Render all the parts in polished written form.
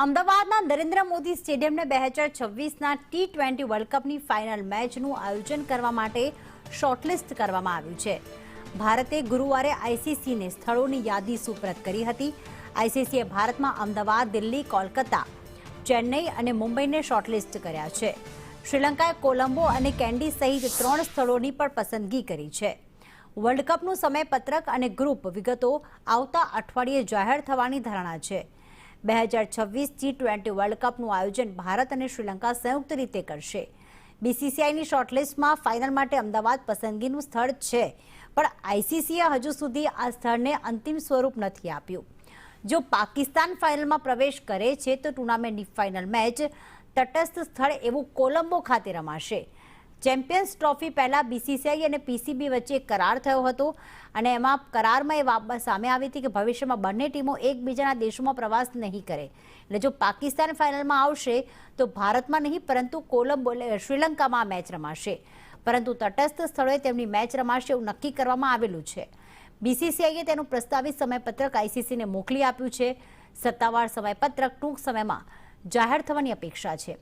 અમદાવાદના નરેન્દ્ર મોદી સ્ટેડિયમને 2026ના T20 વર્લ્ડ કપની ફાઇનલ મેચનું આયોજન કરવા માટે શોર્ટલિસ્ટ કરવામાં આવ્યું છે. ભારતે ગુરુવારે આઈસીસીને સ્થળોની યાદી સુપરત કરી હતી. આઈસીસીએ ભારતમાં અમદાવાદ, દિલ્હી, કોલકાતા, ચેન્નઈ અને મુંબઈને શોર્ટલિસ્ટ કર્યા છે. શ્રીલંકાએ કોલંબો અને કેન્ડી સહિત 3 સ્થળોની પણ પસંદગી કરી છે. વર્લ્ડ કપનું સમયપત્રક અને ગ્રુપ વિગતો આવતા અઠવાડિયે જાહેર થવાની ધારણા છે. 2026 T20 વર્લ્ડ કપનું આયોજન ભારત અને શ્રીલંકા સંયુક્ત રીતે કરશે. બીસીસીઆઈની શોર્ટલિસ્ટમાં ફાઇનલ માટે અમદાવાદ પસંદગીનું સ્થળ છે, પણ આઈસીસીએ હજુ સુધી આ સ્થળને અંતિમ સ્વરૂપ નથી આપ્યું. જો પાકિસ્તાન ફાઇનલમાં પ્રવેશ કરે છે તો ટુર્નામેન્ટની ફાઇનલ મેચ તટસ્થ સ્થળ એવું કોલંબો ખાતે રમાશે. ચેમ્પિયન્સ ટ્રોફી પહેલા બીસીસીઆઈ અને પીસીબી વચ્ચે કરાર થયો હતો અને એમાં કરારમાં એ બાબત સામે આવી હતી કે ભવિષ્યમાં બંને ટીમો એકબીજાના દેશોમાં પ્રવાસ નહીં કરે. એટલે જો પાકિસ્તાન ફાઇનલમાં આવશે તો ભારતમાં નહીં પરંતુ કોલંબો શ્રીલંકામાં મેચ રમાશે, પરંતુ તટસ્થ સ્થળોએ તેમની મેચ રમાશે એવું નક્કી કરવામાં આવેલું છે. બીસીસીઆઈએ તેનું પ્રસ્તાવિત સમયપત્રક આઈસીસીને મોકલી આપ્યું છે. સત્તાવાર સમયપત્રક ટૂંક સમયમાં જાહેર થવાની અપેક્ષા છે.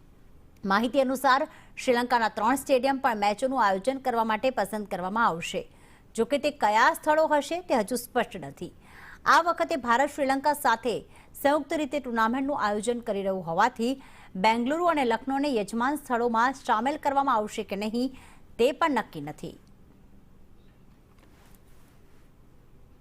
માહિતી અનુસાર શ્રીલંકાના 3 સ્ટેડિયમ પણ મેચોનું આયોજન કરવા માટે પસંદ કરવામાં આવશે. જોકે તે કયા સ્થળો હશે તે હજુ સ્પષ્ટ નથી. આ વખતે ભારત શ્રીલંકા સાથે સંયુક્ત રીતે ટુર્નામેન્ટનું આયોજન કરી રહ્યું હોવાથી બેંગલુરુ અને લખનૌને યજમાન સ્થળોમાં સામેલ કરવામાં આવશે કે નહીં તે પણ નક્કી નથી.